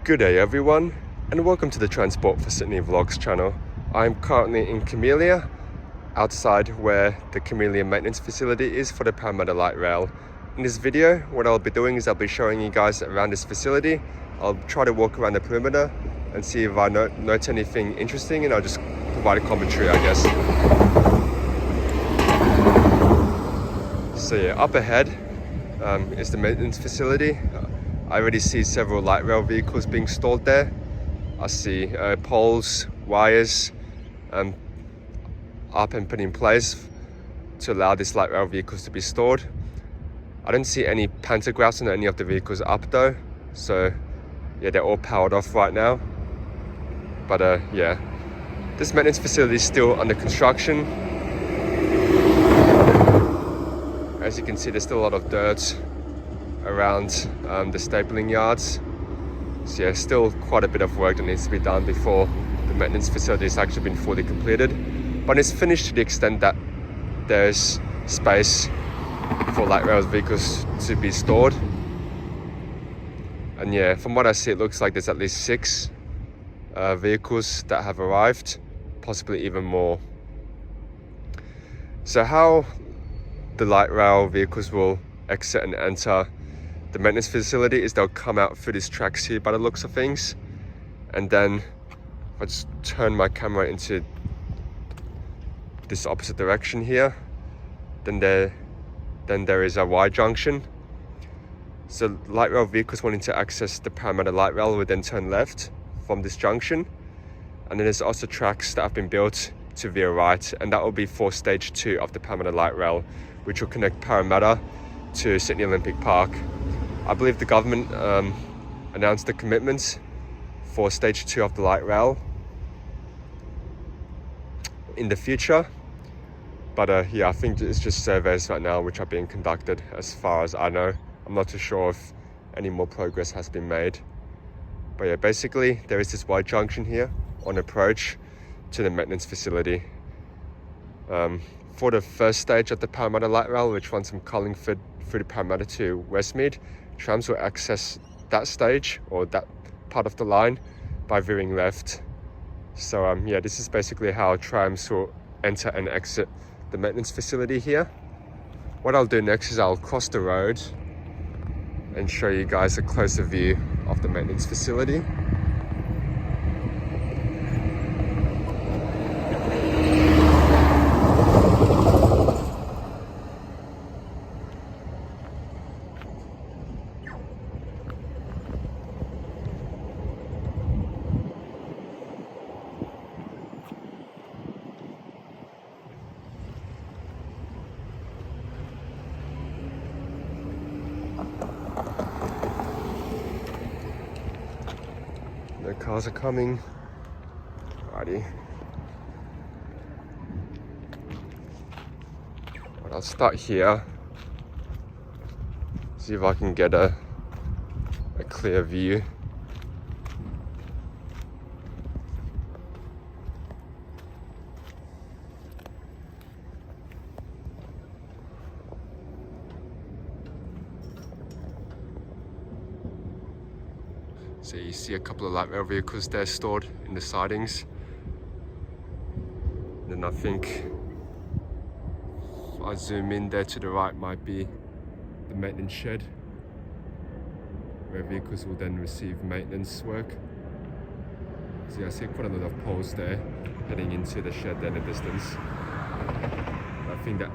Good day everyone, and welcome to the Transport for Sydney Vlogs channel. I'm currently in Camellia, outside where the Camellia Maintenance Facility is for the Parramatta Light Rail. In this video, what I'll be doing is I'll be showing you guys around this facility. I'll try to walk around the perimeter and see if I note anything interesting, and I'll just provide a commentary, I guess. So yeah, up ahead is the maintenance facility. I already see several light rail vehicles being stored there. I see poles, wires up and put in place to allow these light rail vehicles to be stored. I don't see any pantographs on any of the vehicles up though, so yeah, they're all powered off right now. But yeah, this maintenance facility is still under construction. As you can see, there's still a lot of dirt around the stapling yards. So yeah, still quite a bit of work that needs to be done before the maintenance facility has actually been fully completed. But it's finished to the extent that there's space for light rail vehicles to be stored. And yeah, from what I see, it looks like there's at least 6 vehicles that have arrived, possibly even more. So how the light rail vehicles will exit and enter the maintenance facility is they'll come out through these tracks here by the looks of things, and then if I just turn my camera into this opposite direction here, then there is a Y junction. So light rail vehicles wanting to access the Parramatta Light Rail would then turn left from this junction, and then there's also tracks that have been built to veer right, and that will be for stage 2 of the Parramatta Light Rail, which will connect Parramatta to Sydney Olympic Park. I believe the government announced the commitments for stage 2 of the light rail in the future, but yeah, I think it's just surveys right now which are being conducted as far as I know. I'm not too sure if any more progress has been made, but yeah, basically there is this Y junction here on approach to the maintenance facility. For the first stage of the Parramatta Light Rail, which runs from Collingford through the Parramatta to Westmead, trams will access that stage or that part of the line by veering left. So yeah, this is basically how trams will enter and exit the maintenance facility here. What I'll do next is I'll cross the road and show you guys a closer view of the maintenance facility. The cars are coming. Alrighty. But I'll start here. See if I can get a clear view. So you see a couple of light rail vehicles there stored in the sidings. And then I think if I zoom in there to the right might be the maintenance shed, where vehicles will then receive maintenance work. So yeah, I see quite a lot of poles there heading into the shed there in the distance. I think that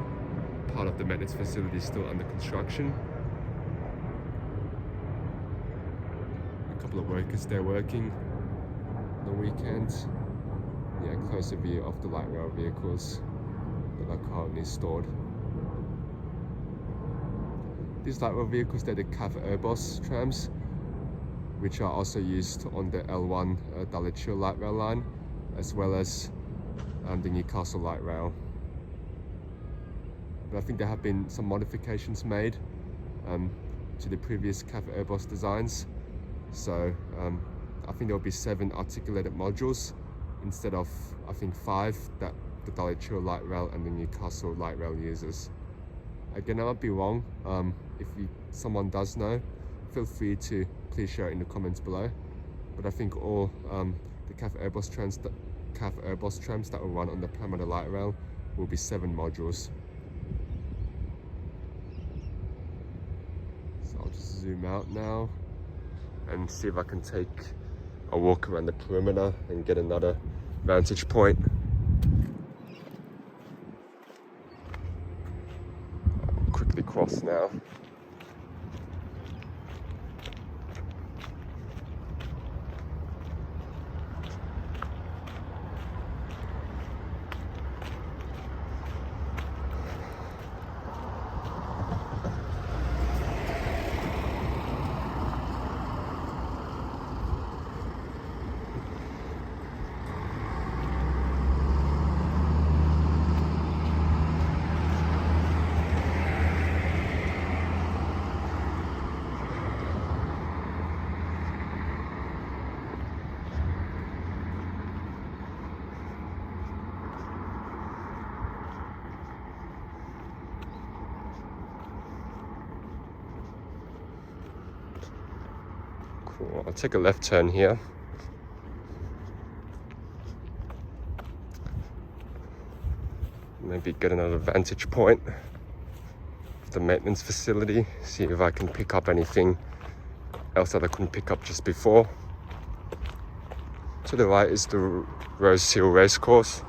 part of the maintenance facility is still under construction. Of workers there working on the weekends. Yeah, closer view of the light rail vehicles that are currently stored. These light rail vehicles, they're the CAF Airbus trams, which are also used on the L1 Dulwich light rail line, as well as the Newcastle light rail. But I think there have been some modifications made to the previous CAF Airbus designs. So I think there will be 7 articulated modules instead of, I think, 5 that the Dulwich Light Rail and the Newcastle Light Rail uses. Again, I might be wrong. If someone does know, feel free to please share it in the comments below. but I think all the CAF Airbus trams that will run on the Parramatta Light Rail will be 7 modules. So I'll just zoom out now and see if I can take a walk around the perimeter and get another vantage point. I'll quickly cross now. Cool. I'll take a left turn here. Maybe get another vantage point of the maintenance facility. See if I can pick up anything else that I couldn't pick up just before. To the right is the Rose Hill Racecourse.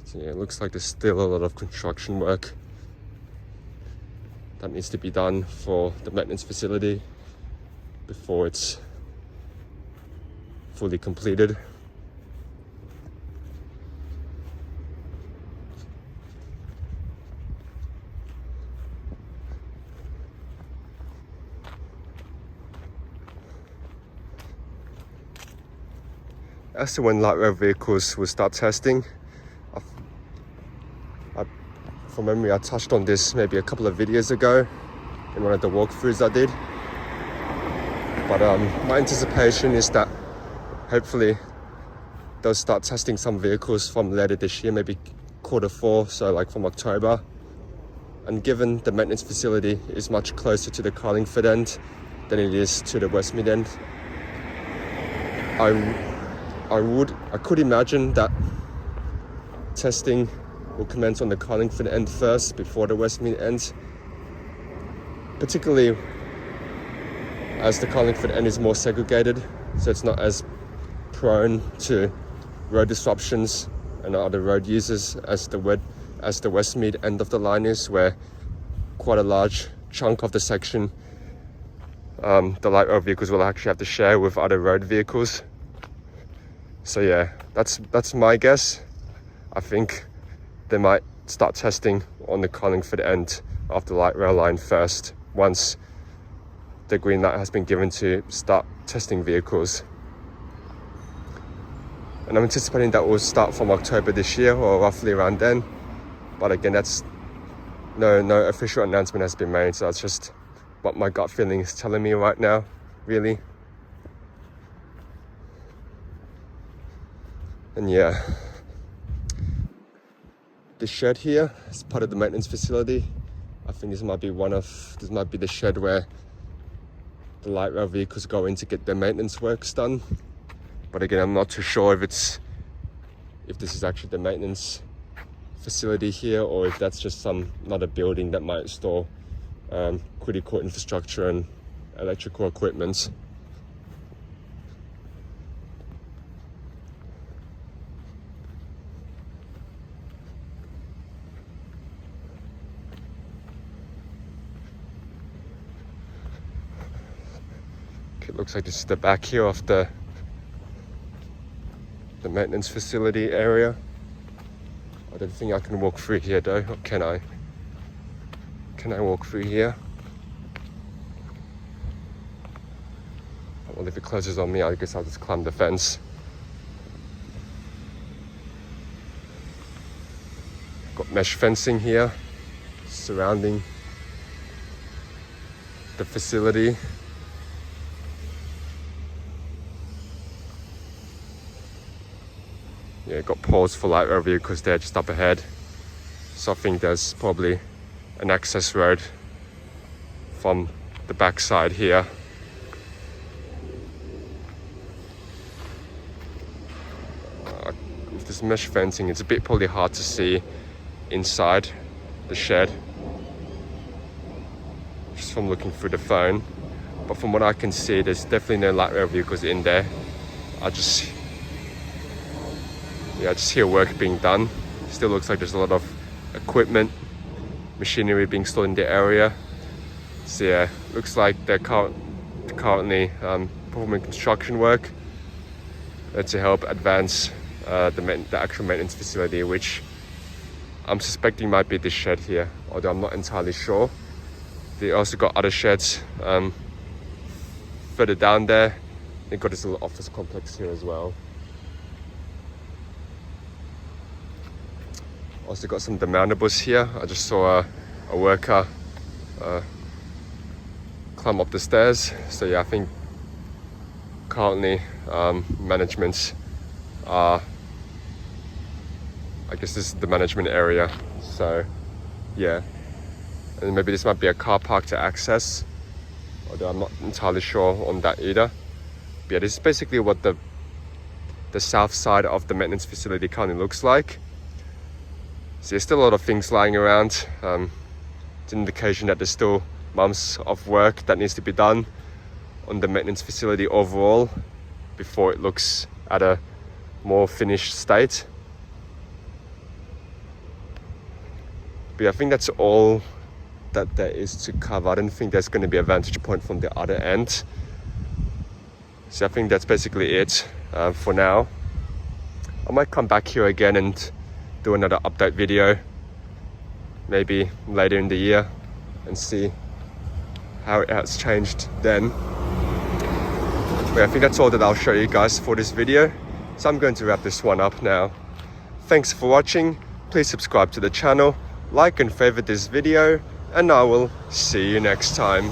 So yeah, it looks like there's still a lot of construction work that needs to be done for the maintenance facility before it's fully completed. As to when light rail vehicles will start testing, from memory I touched on this maybe a couple of videos ago in one of the walkthroughs I did. But my anticipation is that hopefully they'll start testing some vehicles from later this year, maybe Q4, so like from October. And given the maintenance facility is much closer to the Carlingford end than it is to the Westmead end, I could imagine that testing will commence on the Carlingford end first before the Westmead end, particularly as the Carlingford end is more segregated, so it's not as prone to road disruptions and other road users as the Westmead end of the line is, where quite a large chunk of the section the light rail vehicles will actually have to share with other road vehicles. So yeah, that's my guess. I think they might start testing on the Carlingford end of the light rail line first, once the green light has been given to start testing vehicles. And I'm anticipating that will start from October this year, or roughly around then. But again, that's no official announcement has been made, so that's just what my gut feeling is telling me right now, really. And yeah, the shed here is part of the maintenance facility. I think this might be the shed where the light rail vehicles go in to get their maintenance works done. But again, I'm not too sure if this is actually the maintenance facility here, or if that's just another building that might store critical infrastructure and electrical equipment. It looks like this is the back here of the maintenance facility area. I don't think I can walk through here though, or can I? Can I walk through here? Well, if it closes on me, I guess I'll just climb the fence. Got mesh fencing here surrounding the facility. Yeah, got poles for light rail vehicles there just up ahead. So I think there's probably an access road from the backside here. With this mesh fencing, it's a bit probably hard to see inside the shed just from looking through the phone, but from what I can see, there's definitely no light rail vehicles in there. I just hear work being done. Still looks like there's a lot of equipment, machinery being stored in the area. So yeah, looks like they're currently performing construction work to help advance the actual maintenance facility, which I'm suspecting might be this shed here, although I'm not entirely sure. They also got other sheds further down there. They've got this little office complex here as well. Also got some demountables here. I just saw a worker climb up the stairs. So yeah, I think currently management are, I guess this is the management area. So yeah, and maybe this might be a car park to access, although I'm not entirely sure on that either. But yeah, this is basically what the south side of the maintenance facility currently looks like. So there's still a lot of things lying around. It's an indication that there's still months of work that needs to be done on the maintenance facility overall before it looks at a more finished state. But yeah, I think that's all that there is to cover. I don't think there's going to be a vantage point from the other end. So I think that's basically it for now. I might come back here again and do another update video maybe later in the year and see how it has changed then. But I think that's all that I'll show you guys for this video, so I'm going to wrap this one up now. Thanks for watching. Please subscribe to the channel, like and favorite this video, and I will see you next time.